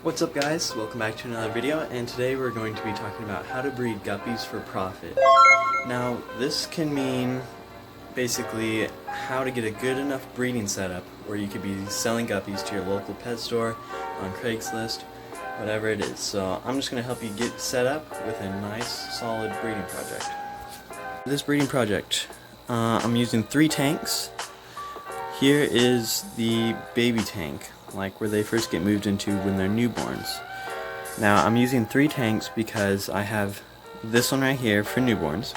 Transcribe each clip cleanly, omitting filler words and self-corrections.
What's up guys, welcome back to another video, and today we're going to be talking about how to breed guppies for profit. Now this can mean basically how to get a good enough breeding setup where you could be selling guppies to your local pet store, on Craigslist, whatever it is. So I'm just going to help you get set up with a nice solid breeding project. This breeding project, I'm using 3 tanks. Here is the baby tank, like where they first get moved into when they're newborns. Now I'm using 3 tanks because I have this one right here for newborns,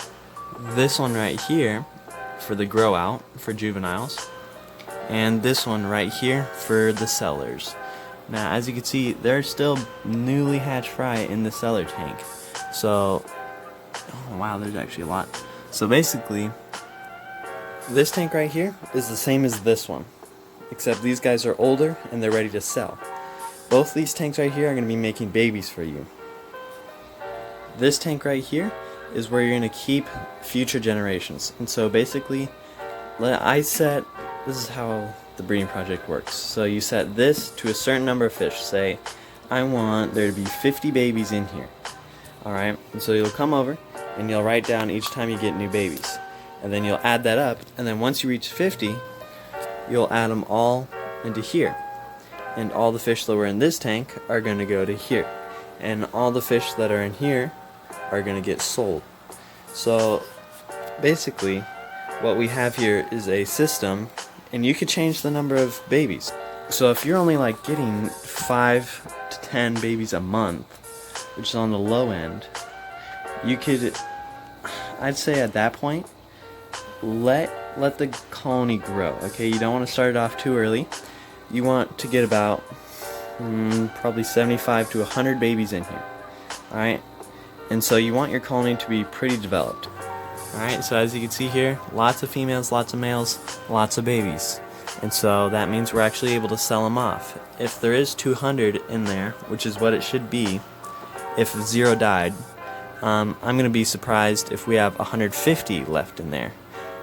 this one right here for the grow out for juveniles, and this one right here for the sellers. Now as you can see, they're still newly hatched fry in the seller tank. So, oh wow, there's actually a lot. So basically, this tank right here is the same as this one, except these guys are older and they're ready to sell. Both these tanks right here are going to be making babies for you. This tank right here is where you're going to keep future generations. And so basically, this is how the breeding project works. So you set this to a certain number of fish. Say, I want there to be 50 babies in here. Alright, and so you'll come over and you'll write down each time you get new babies. And then you'll add that up, and then once you reach 50, you'll add them all into here. And all the fish that were in this tank are going to go to here. And all the fish that are in here are going to get sold. So basically, what we have here is a system, and you could change the number of babies. So if you're only like getting 5 to 10 babies a month, which is on the low end, you could, I'd say at that point, let the colony grow. Okay, you don't want to start it off too early. You want to get about probably 75 to 100 babies in here. Alright, and so you want your colony to be pretty developed. Alright, so as you can see here, lots of females, lots of males, lots of babies. And so that means we're actually able to sell them off. If there is 200 in there, which is what it should be if 0 died, I'm going to be surprised if we have 150 left in there.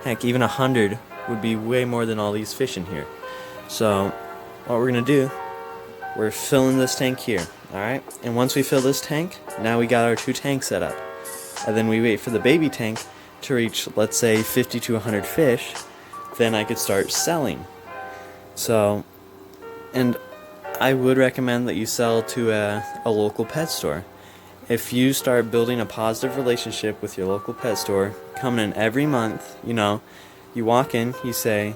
Heck, even 100 would be way more than all these fish in here. So what we're going to do, we're filling this tank here. Alright, and once we fill this tank, now we got our 2 tanks set up. And then we wait for the baby tank to reach, let's say, 50 to 100 fish. Then I could start selling. So, and I would recommend that you sell to a local pet store. If you start building a positive relationship with your local pet store, coming in every month, you know, you walk in, you say,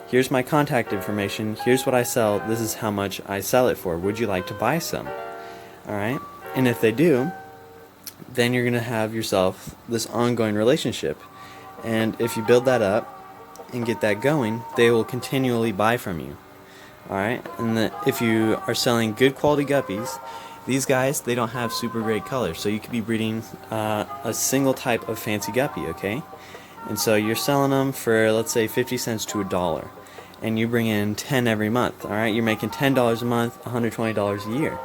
here's my contact information, here's what I sell, this is how much I sell it for, would you like to buy some? Alright, and if they do, then you're going to have yourself this ongoing relationship. And if you build that up and get that going, they will continually buy from you. Alright, and if you are selling good quality guppies, these guys, they don't have super great colors, so you could be breeding a single type of fancy guppy, okay? And so you're selling them for, let's say, 50 cents to $1, and you bring in 10 every month, alright? You're making $10 a month, $120 a year.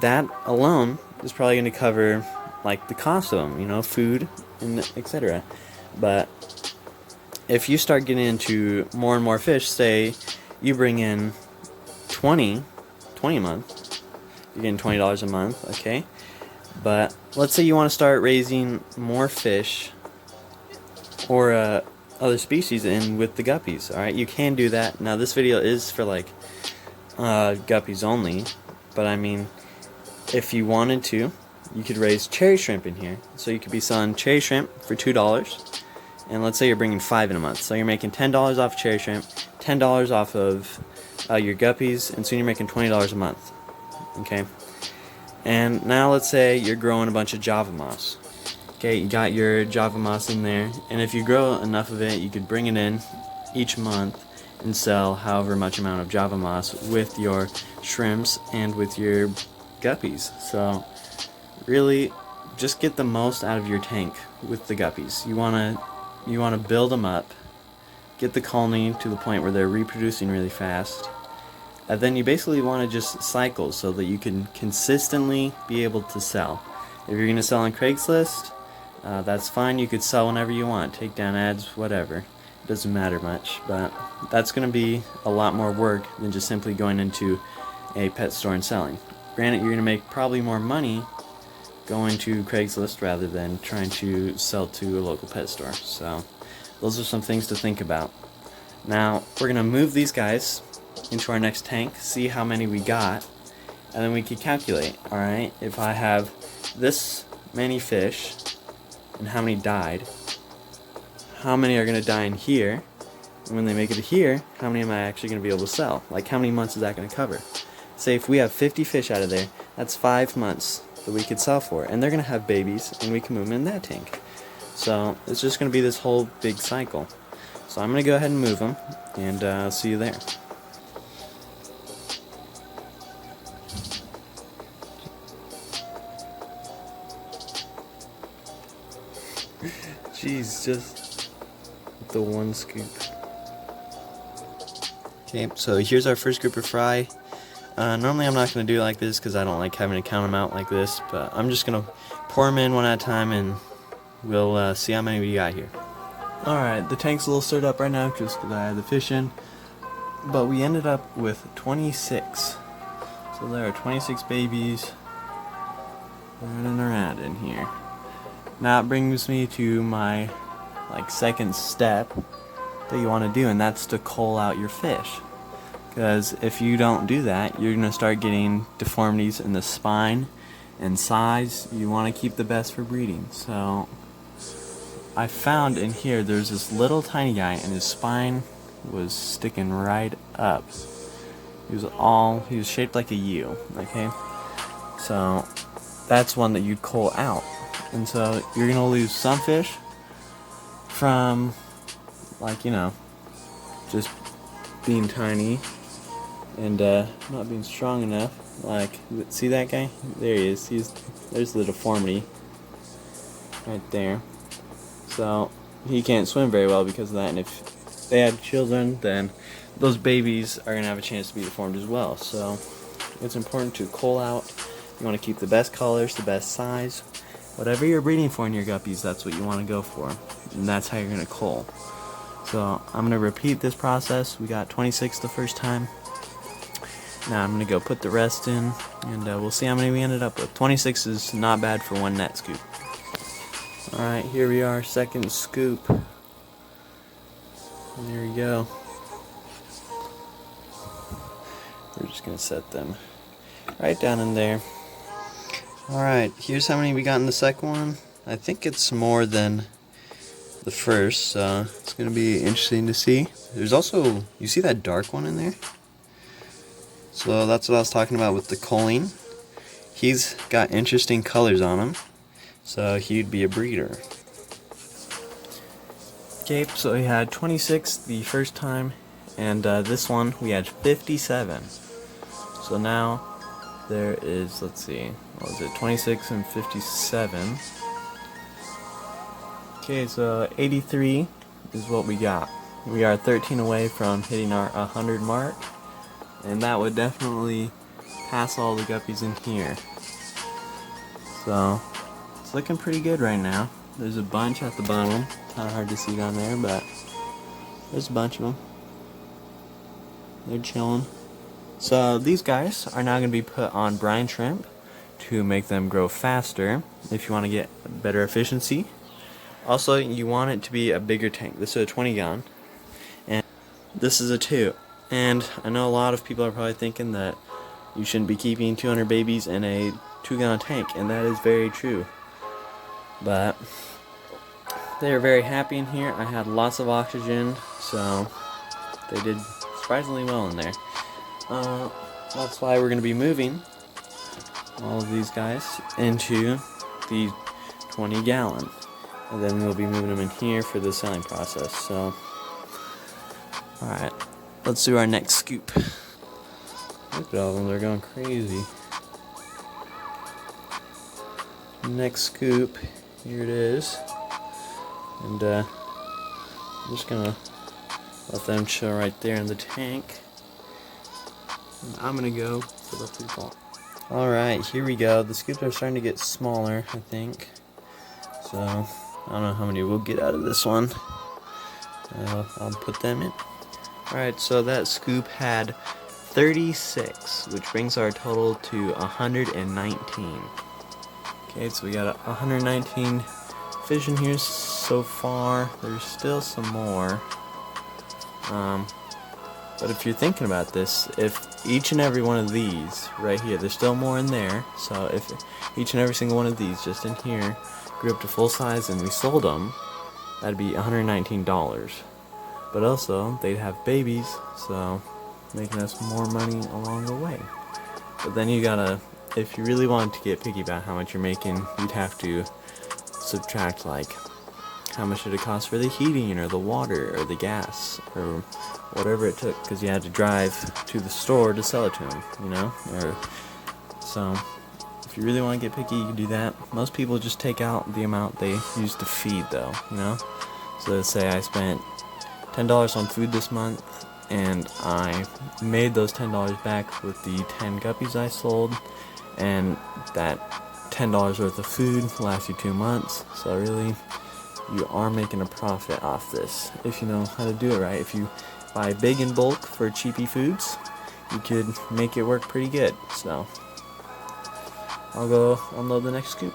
That alone is probably going to cover, like, the cost of them, you know, food, and etc. But if you start getting into more and more fish, say you bring in 20 a month, you're getting $20 a month, okay? But let's say you want to start raising more fish or other species in with the guppies, alright? You can do that. Now this video is for like guppies only, but I mean, if you wanted to, you could raise cherry shrimp in here. So you could be selling cherry shrimp for $2, and let's say you're bringing 5 in a month. So you're making $10 off cherry shrimp, $10 off of your guppies, and soon you're making $20 a month. Okay, and now let's say you're growing a bunch of Java moss. Okay, you got your Java moss in there, and if you grow enough of it, you could bring it in each month and sell however much amount of Java moss with your shrimps and with your guppies. So really, just get the most out of your tank with the guppies. You wanna build them up, get the colony to the point where they're reproducing really fast. And then you basically want to just cycle so that you can consistently be able to sell. If you're going to sell on Craigslist, that's fine. You could sell whenever you want, take down ads, whatever. It doesn't matter much, but that's going to be a lot more work than just simply going into a pet store and selling. Granted, you're going to make probably more money going to Craigslist rather than trying to sell to a local pet store. So those are some things to think about. Now we're going to move these guys into our next tank, see how many we got, and then we can calculate. Alright, if I have this many fish and how many died, how many are going to die in here, and when they make it to here, how many am I actually going to be able to sell? Like, how many months is that going to cover? Say if we have 50 fish out of there, that's 5 months that we could sell for, and they're going to have babies, and we can move them in that tank. So it's just going to be this whole big cycle. So I'm going to go ahead and move them, and I'll see you there. Jeez, just the one scoop. Okay, so here's our first group of fry. Normally I'm not going to do it like this because I don't like having to count them out like this, but I'm just going to pour them in one at a time and we'll see how many we got here. Alright, the tank's a little stirred up right now just because I had the fish in, but we ended up with 26. So there are 26 babies running around in here. Now it brings me to my second step that you want to do, and that's to cull out your fish. Because if you don't do that, you're going to start getting deformities in the spine and size. You want to keep the best for breeding. So I found in here there's this little tiny guy and his spine was sticking right up. He was shaped like a U, okay? So that's one that you'd cull out. And so you're going to lose some fish from, just being tiny and not being strong enough. See that guy? There he is. There's the deformity right there. So he can't swim very well because of that, and if they had children, then those babies are going to have a chance to be deformed as well. So it's important to cull out. You want to keep the best colors, the best size. Whatever you're breeding for in your guppies, that's what you want to go for. And that's how you're going to cull. So I'm going to repeat this process. We got 26 the first time. Now I'm going to go put the rest in, and we'll see how many we ended up with. 26 is not bad for one net scoop. Alright, here we are, second scoop. And there we go. We're just going to set them right down in there. Alright, here's how many we got in the second one. I think it's more than the first, so it's going to be interesting to see. There's also, you see that dark one in there? So that's what I was talking about with the culling. He's got interesting colors on him, so he'd be a breeder. Okay, so we had 26 the first time, and this one we had 57. So now there is, let's see, what was it, 26 and 57. Okay, so 83 is what we got. We are 13 away from hitting our 100 mark, and that would definitely pass all the guppies in here. So it's looking pretty good right now. There's a bunch at the bottom. Kind of hard to see down there, but there's a bunch of them. They're chilling. So these guys are now going to be put on brine shrimp to make them grow faster if you want to get better efficiency. Also, you want it to be a bigger tank. This is a 20 gallon, and this is a 2. And I know a lot of people are probably thinking that you shouldn't be keeping 200 babies in a 2-gallon tank, and that is very true. But they are very happy in here. I had lots of oxygen, so they did surprisingly well in there. That's why we're going to be moving all of these guys into the 20 gallon. And then we'll be moving them in here for the selling process. So, alright, let's do our next scoop. Look at all of them, they're going crazy. Next scoop, here it is. And I'm just gonna let them chill right there in the tank. And I'm gonna go fill up the ball. Alright, here we go. The scoops are starting to get smaller, I think. So I don't know how many we'll get out of this one. I'll put them in. Alright, so that scoop had 36, which brings our total to 119. Okay, so we got 119 fish in here so far. There's still some more. But if you're thinking about this, if each and every one of these right here, there's still more in there, so if each and every single one of these just in here grew up to full size and we sold them, that'd be $119. But also, they'd have babies, so making us more money along the way. But then you gotta, if you really wanted to get picky about how much you're making, you'd have to subtract, like, how much did it cost for the heating or the water or the gas or whatever it took, because you had to drive to the store to sell it to them, you know? So if you really want to get picky, you can do that. Most people just take out the amount they used to feed, though, you know? So let's say I spent $10 on food this month, and I made those $10 back with the 10 guppies I sold, and that $10 worth of food lasts you 2 months. So really, you are making a profit off this if you know how to do it right. If you buy big in bulk for cheapy foods, you could make it work pretty good. So I'll go unload the next scoop.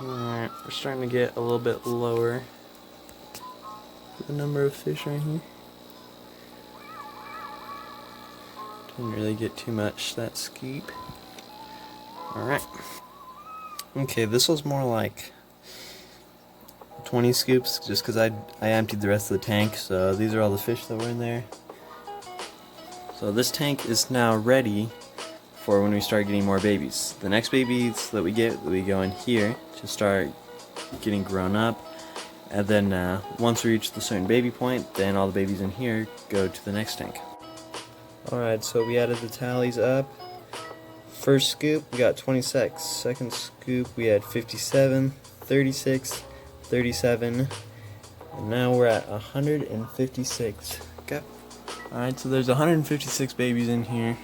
Alright, we're starting to get a little bit lower. The number of fish right here. Didn't really get too much that scoop. Alright. Okay, this was more like 20 scoops, just because I emptied the rest of the tank, so these are all the fish that were in there. So this tank is now ready for when we start getting more babies. The next babies that we get, we go in here to start getting grown up, and then once we reach the certain baby point, then all the babies in here go to the next tank. Alright, so we added the tallies up. First scoop, we got 26. Second scoop, we had 57, 36, 37, and now we're at 156. Okay. Alright, so there's 156 babies in here.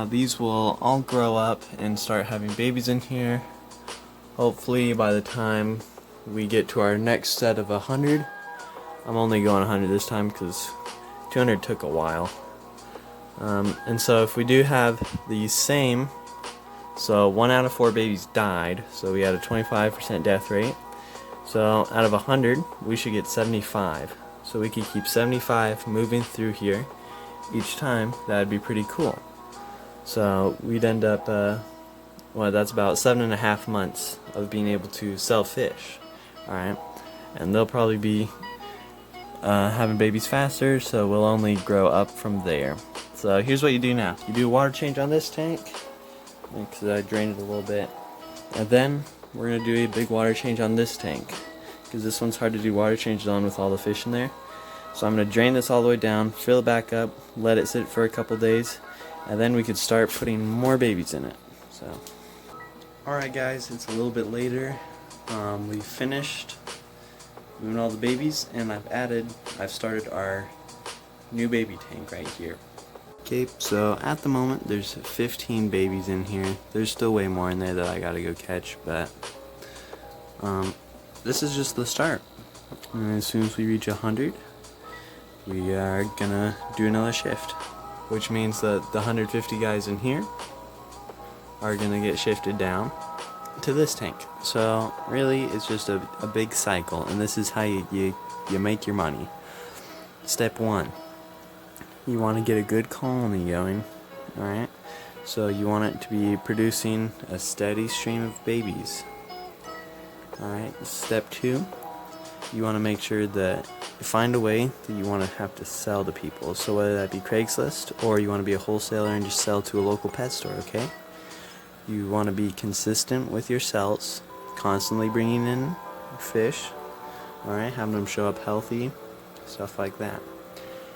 These will all grow up and start having babies in here. Hopefully by the time we get to our next set of 100, I'm only going 100 this time because 200 took a while. And so if we do have the same, so 1 out of 4 babies died, so we had a 25% death rate. So out of 100, we should get 75. So we could keep 75 moving through here each time. That would be pretty cool. So we'd end up, well, that's about 7.5 months of being able to sell fish. Alright, and they'll probably be having babies faster, so we'll only grow up from there. So here's what you do now. You do a water change on this tank, because I drained it a little bit. And then we're going to do a big water change on this tank, because this one's hard to do water changes on with all the fish in there. So I'm going to drain this all the way down, fill it back up, let it sit for a couple days, and then we could start putting more babies in it. So, alright guys, it's a little bit later. We finished moving all the babies, and I've started our new baby tank right here. Okay, so at the moment there's 15 babies in here. There's still way more in there that I gotta go catch, but this is just the start. And as soon as we reach 100, we are gonna do another shift, which means that the 150 guys in here are gonna get shifted down to this tank. So really it's just a big cycle, and this is how you make your money. Step 1, you want to get a good colony going. Alright, so you want it to be producing a steady stream of babies. Alright, step 2, you want to make sure that you find a way that you want to have to sell to people. So whether that be Craigslist, or you want to be a wholesaler and just sell to a local pet store, okay? You want to be consistent with your sales, constantly bringing in fish, alright, having them show up healthy, stuff like that.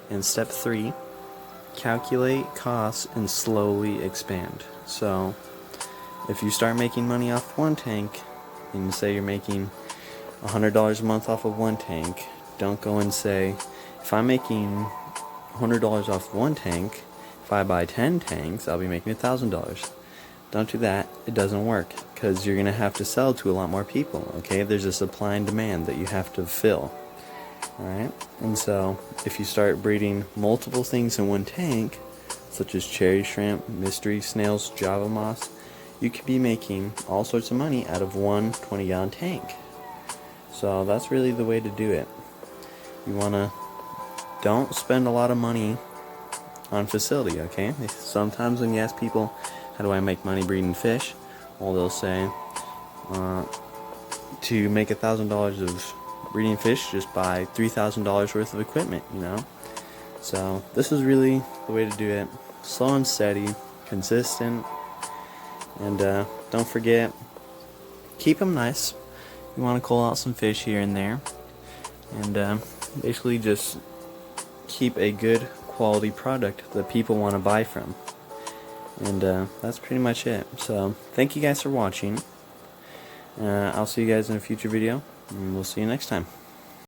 And step 3, calculate costs and slowly expand. So if you start making money off one tank, and say you're making $100 a month off of one tank, don't go and say, if I'm making $100 off one tank, if I buy 10 tanks, I'll be making $1,000. Don't do that. It doesn't work, because you're going to have to sell to a lot more people, okay? There's a supply and demand that you have to fill. Alright, and so if you start breeding multiple things in one tank, such as cherry shrimp, mystery snails, java moss, you could be making all sorts of money out of one 20-gallon tank. So that's really the way to do it. You wanna don't spend a lot of money on facility, okay? Sometimes when you ask people, how do I make money breeding fish? Well, they'll say, to make $1,000 of breeding fish, just buy $3,000 worth of equipment, you know? So this is really the way to do it. Slow and steady, consistent, and don't forget, keep them nice. You want to cull out some fish here and there, and basically just keep a good quality product that people want to buy from. And that's pretty much it. So thank you guys for watching. I'll see you guys in a future video, and we'll see you next time.